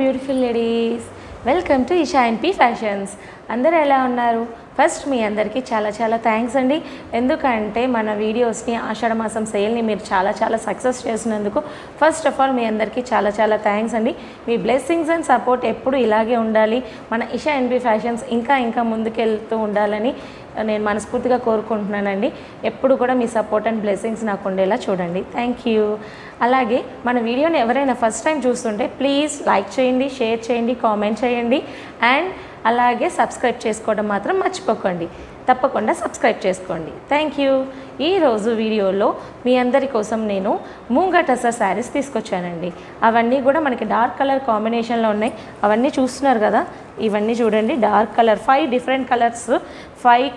Beautiful ladies, welcome to Isha N P fashions. అందరూ ఎలా ఉన్నారు? ఫస్ట్ మీ అందరికీ చాలా చాలా థ్యాంక్స్ అండి. ఎందుకంటే మన వీడియోస్ని ఆషాఢ మాసం సేల్ని మీరు చాలా సక్సెస్ చేసినందుకు ఫస్ట్ ఆఫ్ ఆల్ మీ అందరికీ చాలా థ్యాంక్స్ అండి. మీ బ్లెస్సింగ్స్ అండ్ సపోర్ట్ ఎప్పుడు ఇలాగే ఉండాలి, మన ఇషా ఎన్పి ఫ్యాషన్స్ ఇంకా ముందుకెళ్తూ ఉండాలని నేను మనస్ఫూర్తిగా కోరుకుంటున్నానండి. ఎప్పుడు కూడా మీ సపోర్ట్ అండ్ బ్లెస్సింగ్స్ నాకు ఉండేలా చూడండి. Thank you. అలాగే మన వీడియోని ఎవరైనా ఫస్ట్ టైం చూస్తుంటే ప్లీజ్ లైక్ చేయండి, షేర్ చేయండి, కామెంట్ చేయండి అండ్ అలాగే సబ్స్క్రైబ్ చేసుకోవడం మాత్రం మర్చిపోకండి. తప్పకుండా సబ్స్క్రైబ్ చేసుకోండి. Thank you. ఈరోజు వీడియోలో మీ అందరి కోసం నేను మూంగా టసర్ శారీస్ తీసుకొచ్చానండి. అవన్నీ కూడా మనకి డార్క్ కలర్ కాంబినేషన్లో ఉన్నాయి. అవన్నీ చూస్తున్నారు కదా, ఇవన్నీ చూడండి. Dark colour 5 different colours, 5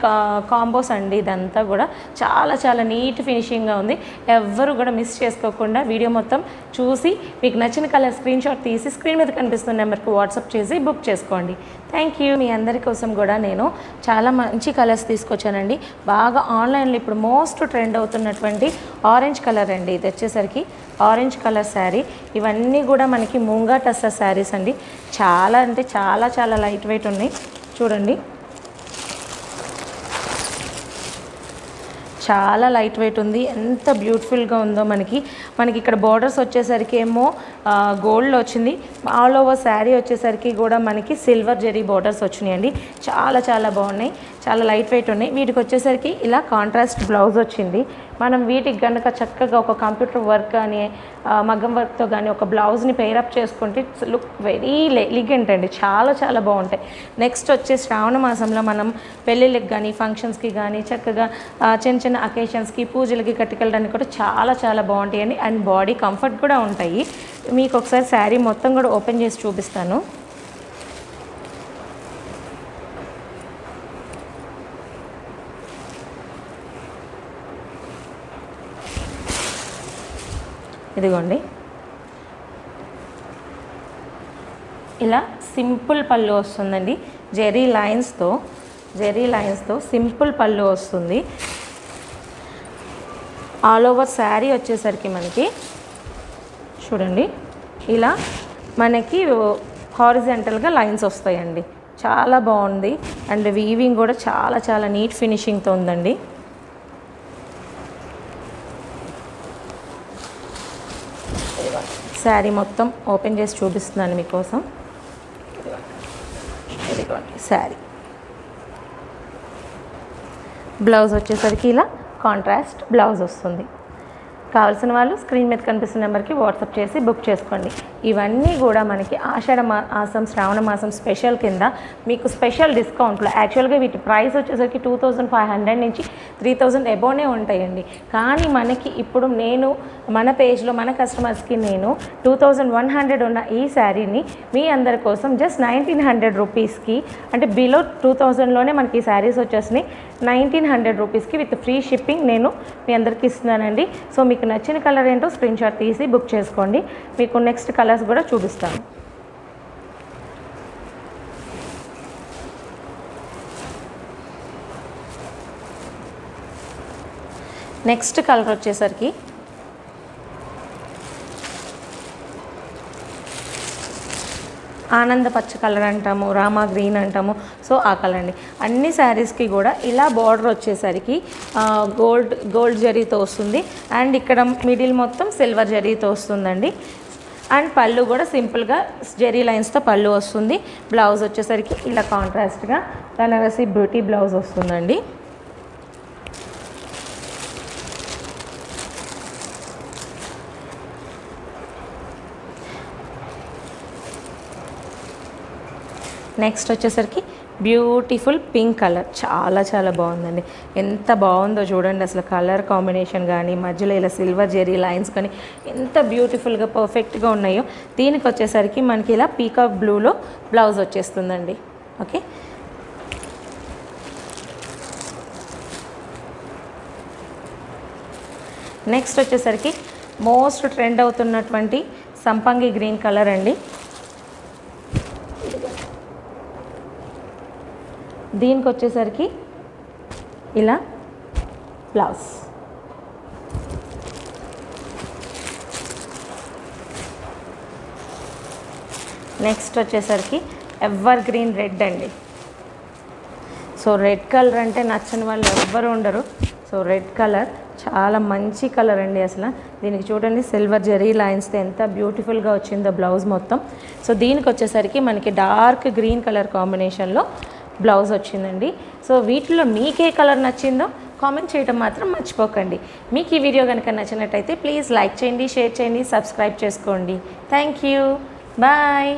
combos అండి. ఇదంతా కూడా చాలా నీట్ ఫినిషింగ్గా ఉంది. ఎవ్వరు కూడా మిస్ చేసుకోకుండా వీడియో మొత్తం చూసి మీకు నచ్చిన కలర్ స్క్రీన్ షాట్ తీసి స్క్రీన్ మీద కనిపిస్తున్న నెంబర్కి వాట్సాప్ చేసి బుక్ చేసుకోండి. Thank you. మీ అందరి కోసం కూడా నేను చాలా మంచి కలర్స్ తీసుకొచ్చానండి. బాగా ఆన్లైన్లో ఇప్పుడు మోస్ట్ ట్రెండ్ అవుతున్నటువంటి ఆరెంజ్ కలర్ అండి. ఇది వచ్చేసరికి ఆరెంజ్ కలర్ శారీ. ఇవన్నీ కూడా మనకి మూంగా టసర్ శారీస్ అండి. చాలా అంటే చాలా లైట్ వెయిట్ ఉన్నాయి. చూడండి, చాలా లైట్ వెయిట్ ఉంది. ఎంత బ్యూటిఫుల్గా ఉందో. మనకి ఇక్కడ బోర్డర్స్ వచ్చేసరికి ఏమో గోల్డ్లో వచ్చింది. ఆల్ ఓవర్ శారీ వచ్చేసరికి కూడా మనకి సిల్వర్ జెరీ బోర్డర్స్ వచ్చినాయండి. చాలా బాగున్నాయి, చాలా లైట్ వెయిట్ ఉన్నాయి. వీటికి వచ్చేసరికి ఇలా కాంట్రాస్ట్ బ్లౌజ్ వచ్చింది. మనం వీటికి కనుక చక్కగా ఒక కంప్యూటర్ వర్క్ కానీ మగ్గం వర్క్తో కానీ ఒక బ్లౌజ్ని పేరప్ చేసుకుంటే లుక్ వెరీ ఎలిగెంట్ అండి. చాలా బాగుంటాయి. నెక్స్ట్ వచ్చే శ్రావణ మాసంలో మనం పెళ్ళిళ్ళకి కానీ ఫంక్షన్స్కి కానీ చక్కగా చిన్న అకేషన్స్కి పూజలకి కట్టుకెళ్ళడానికి కూడా చాలా బాగుంటాయండి. అండ్ బాడీ కంఫర్ట్ కూడా ఉంటాయి. మీకు ఒకసారి శారీ మొత్తం కూడా ఓపెన్ చేసి చూపిస్తాను. ఇదిగోండి, ఇలా సింపుల్ పళ్ళు వస్తుందండి. జెరీ లైన్స్తో సింపుల్ పళ్ళు వస్తుంది. ఆల్ ఓవర్ శారీ వచ్చేసరికి మనకి చూడండి ఇలా మనకి హారిజంటల్గా లైన్స్ వస్తాయండి. చాలా బాగుంది. అండ్ వీవింగ్ కూడా చాలా నీట్ ఫినిషింగ్తో ఉందండి. శారీ మొత్తం ఓపెన్ చేసి చూపిస్తున్నాను మీకోసం. ఇదిగోండి శారీ. బ్లౌజ్ వచ్చేసరికి ఇలా కాంట్రాస్ట్ బ్లౌజ్ వస్తుంది. కావాల్సిన వాళ్ళు స్క్రీన్ మీద కనిపిస్తున్న నెంబర్కి వాట్సాప్ చేసి బుక్ చేసుకోండి. ఇవన్నీ కూడా మనకి ఆషాఢ మాసం శ్రావణ మాసం స్పెషల్ కింద మీకు స్పెషల్ డిస్కౌంట్లో. యాక్చువల్గా వీటి ప్రైస్ వచ్చేసరికి 2500 నుంచి 3000 అబోనే ఉంటాయండి. కానీ మనకి ఇప్పుడు నేను మన పేజ్లో మన కస్టమర్స్కి నేను 2100 ఉన్న ఈ శారీని మీ అందరి కోసం జస్ట్ 1900 రూపీస్కి, అంటే బిలో 2000లోనే మనకి ఈ శారీస్ వచ్చేసినాయి. 1900 రూపీస్కి విత్ ఫ్రీ షిప్పింగ్ నేను మీ అందరికీ ఇస్తున్నానండి. సో మీకు నచ్చిన కలర్ ఏంటో స్క్రీన్ షాట్ తీసి బుక్ చేసుకోండి. మీకు నెక్స్ట్ కలర్స్ కూడా చూపిస్తాను. నెక్స్ట్ కలర్ వచ్చేసరికి ఆనంద పచ్చ కలర్ అంటాము, రామా గ్రీన్ అంటాము. సో ఆ కలర్ అండి. అన్ని శారీస్కి కూడా ఇలా బార్డర్ వచ్చేసరికి గోల్డ్ జరీతో వస్తుంది. అండ్ ఇక్కడ మిడిల్ మొత్తం సిల్వర్ జరీతో వస్తుందండి. అండ్ పళ్ళు కూడా సింపుల్గా జెరీ లైన్స్తో పళ్ళు వస్తుంది. బ్లౌజ్ వచ్చేసరికి ఇలా కాంట్రాస్ట్గా బనారసి బ్యూటీ బ్లౌజ్ వస్తుందండి. నెక్స్ట్ వచ్చేసరికి బ్యూటిఫుల్ పింక్ కలర్. చాలా బాగుందండి. ఎంత బాగుందో చూడండి. అసలు కలర్ కాంబినేషన్ కానీ మధ్యలో ఇలా సిల్వర్ జెరీ లైన్స్ కానీ ఎంత బ్యూటిఫుల్గా పర్ఫెక్ట్గా ఉన్నాయో. దీనికి వచ్చేసరికి మనకి ఇలా పీకాక్ బ్లూలో బ్లౌజ్ వచ్చేస్తుందండి. ఓకే, నెక్స్ట్ వచ్చేసరికి మోస్ట్ ట్రెండ్ అవుతున్నటువంటి సంపంగి గ్రీన్ కలర్ అండి. దీనికి వచ్చేసరికి ఇలా బ్లౌజ్. నెక్స్ట్ వచ్చేసరికి ఎవర్ గ్రీన్ రెడ్ అండి. సో రెడ్ కలర్ అంటే నచ్చని వాళ్ళు ఎవ్వరు ఉండరు. సో రెడ్ కలర్ చాలా మంచి కలర్ అండి. అసలు దీనికి చూడండి సిల్వర్ జెరీ లైన్స్తో ఎంత బ్యూటిఫుల్గా వచ్చిందో బ్లౌజ్ మొత్తం. సో దీనికి వచ్చేసరికి మనకి డార్క్ గ్రీన్ కలర్ కాంబినేషన్లో బ్లౌజ్ వచ్చిందండి. సో వీటిలో మీకే కలర్ నచ్చిందో కామెంట్ చేయడం మాత్రం మర్చిపోకండి. మీకు ఈ వీడియో కనుక నచ్చినట్టయితే ప్లీజ్ లైక్ చేయండి, షేర్ చేయండి, సబ్స్క్రైబ్ చేసుకోండి. Thank you, bye.